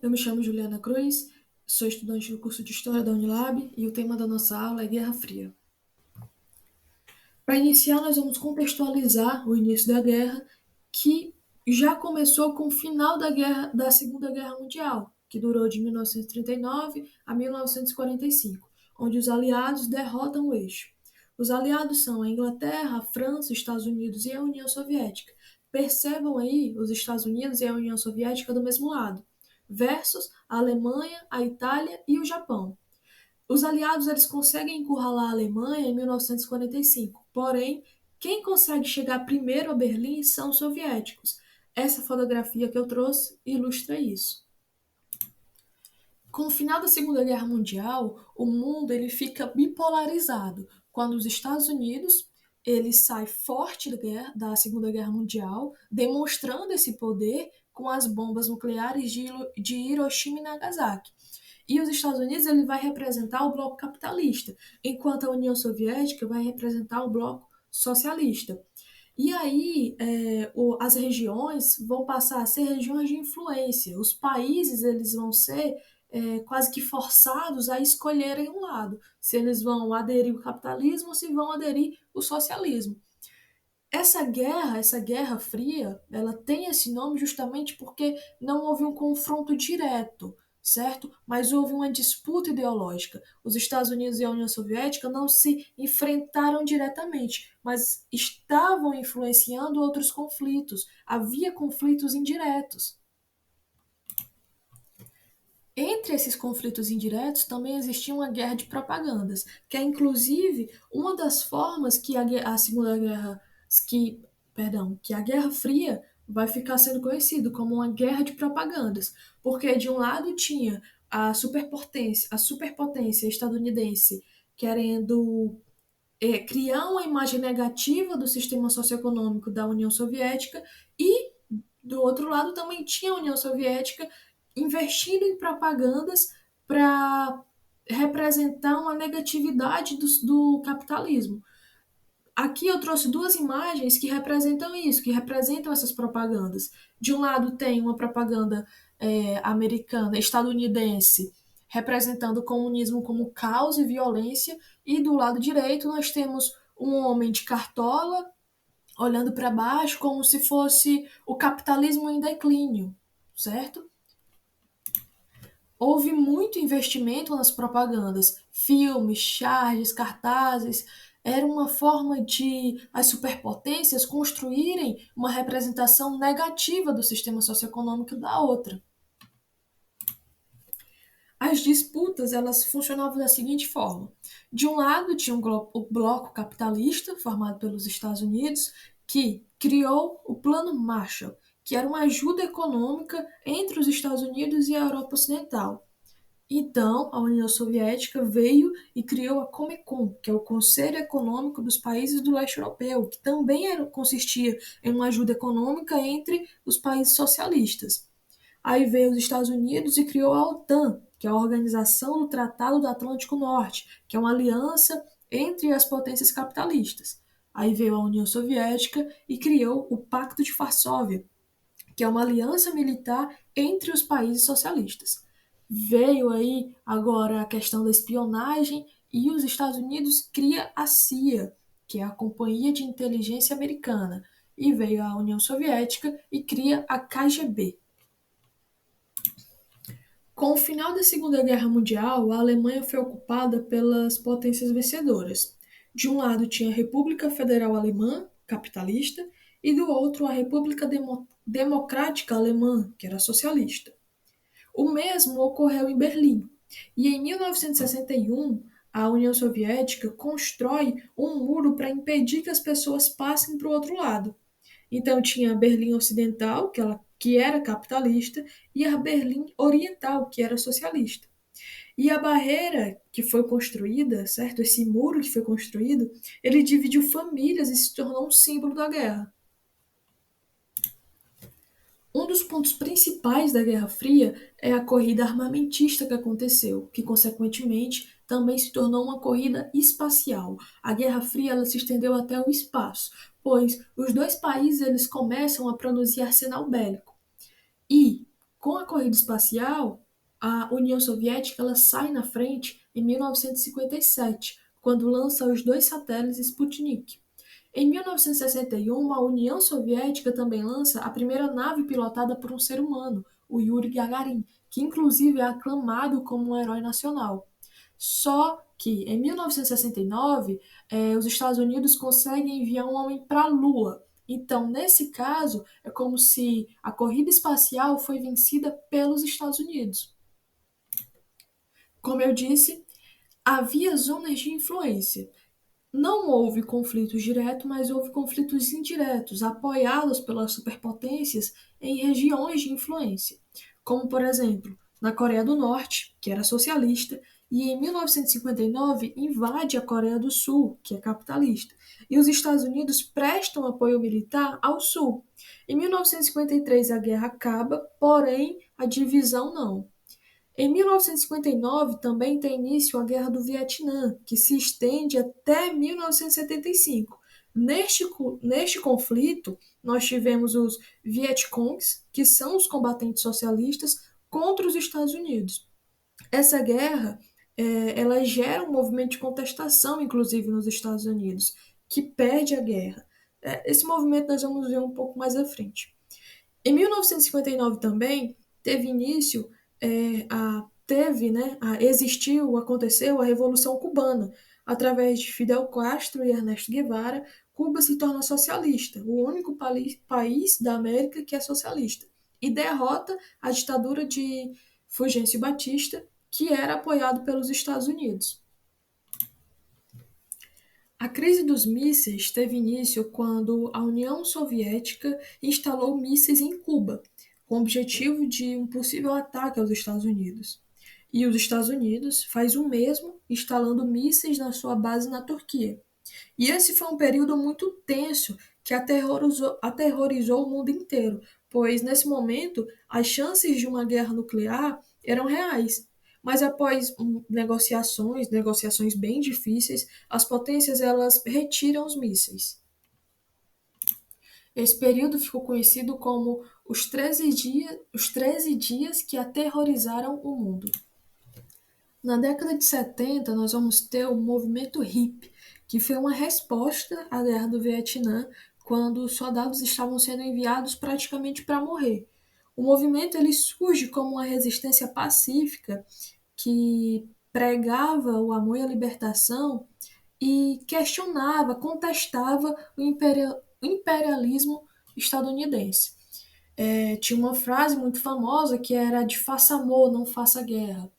eu me chamo Juliana Cruz, sou estudante do curso de História da Unilab e o tema da nossa aula é Guerra Fria. Para iniciar, nós vamos contextualizar o início da guerra, que já começou com o final da Segunda Guerra Mundial, que durou de 1939 a 1945, onde os aliados derrotam o eixo. Os aliados são a Inglaterra, a França, os Estados Unidos e a União Soviética. Percebam aí os Estados Unidos e a União Soviética do mesmo lado, versus a Alemanha, a Itália e o Japão. Os aliados eles conseguem encurralar a Alemanha em 1945, porém, quem consegue chegar primeiro a Berlim são os soviéticos. Essa fotografia que eu trouxe ilustra isso. Com o final da Segunda Guerra Mundial, o mundo ele fica bipolarizado, quando os Estados Unidos ele sai forte da Segunda Guerra Mundial, demonstrando esse poder com as bombas nucleares de Hiroshima e Nagasaki. E os Estados Unidos ele vai representar o bloco capitalista, enquanto a União Soviética vai representar o bloco socialista. E aí, as regiões vão passar a ser regiões de influência. Os países eles vão ser quase que forçados a escolherem um lado, se eles vão aderir ao capitalismo ou se vão aderir ao socialismo. Essa guerra fria, ela tem esse nome justamente porque não houve um confronto direto, certo? Mas houve uma disputa ideológica. Os Estados Unidos e a União Soviética não se enfrentaram diretamente, mas estavam influenciando outros conflitos. Havia conflitos indiretos. Entre esses conflitos indiretos também existia uma guerra de propagandas, que é inclusive uma das formas que a Segunda Guerra, que, que a Guerra Fria vai ficar sendo conhecido como uma guerra de propagandas, porque de um lado tinha a superpotência estadunidense querendo criar uma imagem negativa do sistema socioeconômico da União Soviética e do outro lado também tinha a União Soviética investindo em propagandas para representar uma negatividade do capitalismo. Aqui eu trouxe duas imagens que representam isso, que representam essas propagandas. De um lado tem uma propaganda americana, estadunidense, representando o comunismo como caos e violência, e do lado direito nós temos um homem de cartola olhando para baixo como se fosse o capitalismo em declínio, certo? Houve muito investimento nas propagandas, filmes, charges, cartazes. Era uma forma de as superpotências construírem uma representação negativa do sistema socioeconômico da outra. As disputas elas funcionavam da seguinte forma: de um lado tinha o bloco capitalista formado pelos Estados Unidos, que criou o Plano Marshall, que era uma ajuda econômica entre os Estados Unidos e a Europa Ocidental. Então, a União Soviética veio e criou a Comecon, que é o Conselho Econômico dos Países do Leste Europeu, que também consistia em uma ajuda econômica entre os países socialistas. Aí veio os Estados Unidos e criou a OTAN, que é a Organização do Tratado do Atlântico Norte, que é uma aliança entre as potências capitalistas. Aí veio a União Soviética e criou o Pacto de Varsóvia, que é uma aliança militar entre os países socialistas. Veio aí agora a questão da espionagem e os Estados Unidos cria a CIA, que é a Companhia de Inteligência Americana, e veio a União Soviética e cria a KGB. Com o final da Segunda Guerra Mundial, a Alemanha foi ocupada pelas potências vencedoras. De um lado tinha a República Federal Alemã, capitalista, e do outro a República Democrática Alemã, que era socialista. O mesmo ocorreu em Berlim. E em 1961, a União Soviética constrói um muro para impedir que as pessoas passem para o outro lado. Então tinha a Berlim Ocidental, que era capitalista, e a Berlim Oriental, que era socialista. E a barreira que foi construída, certo? Esse muro que foi construído, ele dividiu famílias e se tornou um símbolo da guerra. Um dos pontos principais da Guerra Fria é a corrida armamentista que aconteceu, que consequentemente também se tornou uma corrida espacial. A Guerra Fria ela se estendeu até o espaço, pois os dois países eles começam a produzir arsenal bélico. E com a corrida espacial, a União Soviética ela sai na frente em 1957, quando lança os dois satélites Sputnik. Em 1961, a União Soviética também lança a primeira nave pilotada por um ser humano, o Yuri Gagarin, que inclusive é aclamado como um herói nacional. Só que em 1969, os Estados Unidos conseguem enviar um homem para a Lua. Então, nesse caso, é como se a corrida espacial foi vencida pelos Estados Unidos. Como eu disse, havia zonas de influência. Não houve conflitos diretos, mas houve conflitos indiretos, apoiados pelas superpotências em regiões de influência, como, por exemplo, na Coreia do Norte, que era socialista, e em 1959 invade a Coreia do Sul, que é capitalista, e os Estados Unidos prestam apoio militar ao Sul. Em 1953 a guerra acaba, porém a divisão não. Em 1959 também tem início a Guerra do Vietnã, que se estende até 1975. Neste conflito, nós tivemos os Vietcongs, que são os combatentes socialistas, contra os Estados Unidos. Essa guerra, ela gera um movimento de contestação, inclusive nos Estados Unidos, que perde a guerra. Esse movimento nós vamos ver um pouco mais à frente. Em 1959 também teve início, existiu, aconteceu a Revolução Cubana. Através de Fidel Castro e Ernesto Guevara, Cuba se torna socialista, o único país da América que é socialista, e derrota a ditadura de Fulgêncio Batista, que era apoiado pelos Estados Unidos. A crise dos mísseis teve início quando a União Soviética instalou mísseis em Cuba, com o objetivo de um possível ataque aos Estados Unidos. E os Estados Unidos faz o mesmo, instalando mísseis na sua base na Turquia. E esse foi um período muito tenso que aterrorizou o mundo inteiro, pois nesse momento as chances de uma guerra nuclear eram reais. Mas após negociações bem difíceis, as potências elas retiram os mísseis. Esse período ficou conhecido como os 13 dias que aterrorizaram o mundo. Na década de 70, nós vamos ter o movimento hippie, que foi uma resposta à Guerra do Vietnã, quando os soldados estavam sendo enviados praticamente para morrer. O movimento ele surge como uma resistência pacífica que pregava o amor e a libertação e questionava, contestava o imperialismo estadunidense. Tinha uma frase muito famosa que era de faça amor, não faça guerra.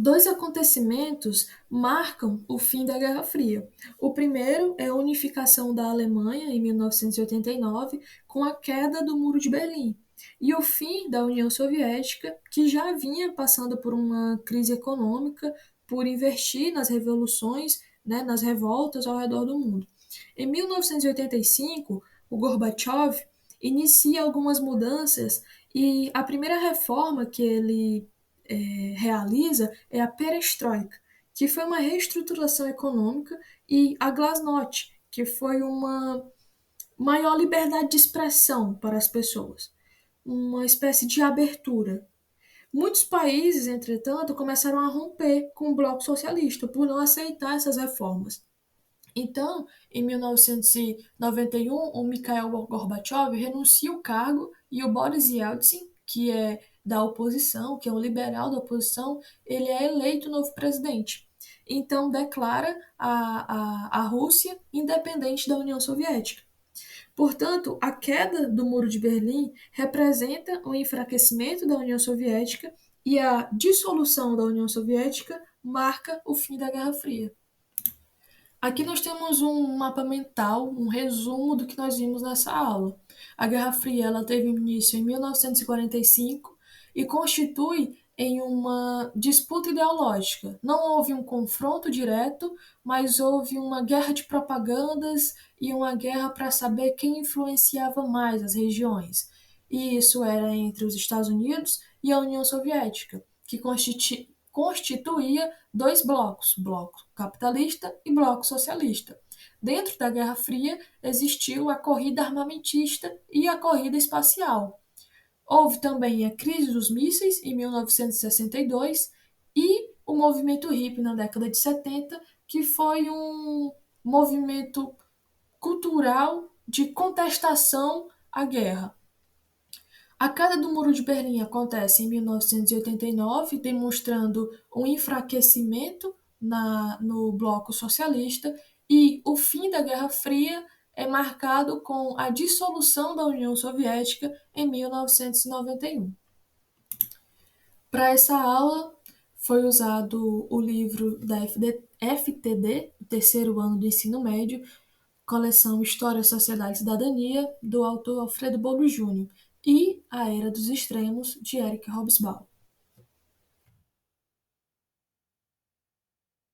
Dois acontecimentos marcam o fim da Guerra Fria. O primeiro é a unificação da Alemanha em 1989, com a queda do Muro de Berlim, e o fim da União Soviética, que já vinha passando por uma crise econômica, por investir nas revoluções, né, nas revoltas ao redor do mundo. Em 1985, o Gorbachev inicia algumas mudanças e a primeira reforma que ele realiza é a perestroika, que foi uma reestruturação econômica, e a glasnost, que foi uma maior liberdade de expressão para as pessoas, uma espécie de abertura. Muitos países, entretanto, começaram a romper com o bloco socialista por não aceitar essas reformas. Então, em 1991, o Mikhail Gorbachev renuncia ao cargo e o Boris Yeltsin, que é da oposição, que é um liberal da oposição, ele é eleito novo presidente. Então, declara a Rússia independente da União Soviética. Portanto, a queda do Muro de Berlim representa o enfraquecimento da União Soviética e a dissolução da União Soviética marca o fim da Guerra Fria. Aqui nós temos um mapa mental, um resumo do que nós vimos nessa aula. A Guerra Fria ela teve início em 1945 e constitui em uma disputa ideológica. Não houve um confronto direto, mas houve uma guerra de propagandas e uma guerra para saber quem influenciava mais as regiões. E isso era entre os Estados Unidos e a União Soviética, que constituía dois blocos, bloco capitalista e bloco socialista. Dentro da Guerra Fria existiu a corrida armamentista e a corrida espacial. Houve também a crise dos mísseis, em 1962, e o movimento hippie na década de 70, que foi um movimento cultural de contestação à guerra. A queda do Muro de Berlim acontece em 1989, demonstrando um enfraquecimento no bloco socialista, e o fim da Guerra Fria é marcado com a dissolução da União Soviética em 1991. Para essa aula, foi usado o livro da FTD, o terceiro ano do ensino médio, coleção História, Sociedade e Cidadania, do autor Alfredo Bobbio Júnior, e A Era dos Extremos, de Eric Hobsbawm.